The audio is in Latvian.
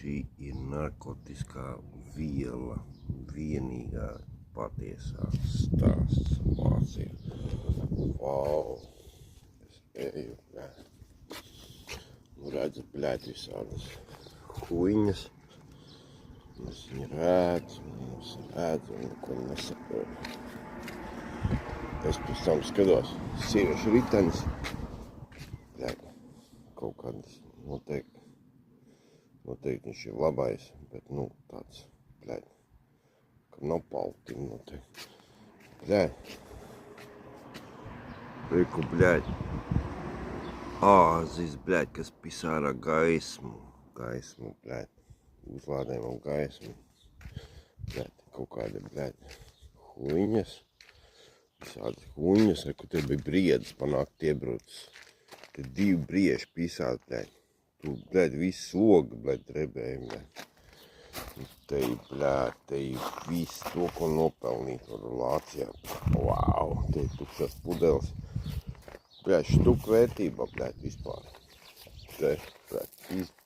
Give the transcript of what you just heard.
Šī ir narkotiskā viela, vienīgā patiesā stāsts Vācijā. Vau! Es eju, bļēt. Redzu, bļēt, visādas huiņas. Es viņu redzu, un neko nesaprotu. Es pēc tam skatos sieviešu ritenis. Bļēt, kaut kādas noteikti viņš ir labais, bet, tāds, bļēt, ka nav paltim noteikti. Bļēt. Reku, bļēt. Āzis, bļēt, kas pisā ārā gaismu, bļēt. Uzlādējumam gaismu. Bļēt, kaut kāda, bļēt, huiņas. Visādi huiņas, reku, te bija briedis panākt iebrūcis. Te 2 brieži pisāt, bļēt. Tu, bļēt, viss logi, bļēt, drebēja, bļēt. Te ir viss to, ko nopelnīt var Vācijā. Vau, te ir tukšās pudeles. Bļēt, štuk vērtībā, bļēt, vispār. Te, bļēt,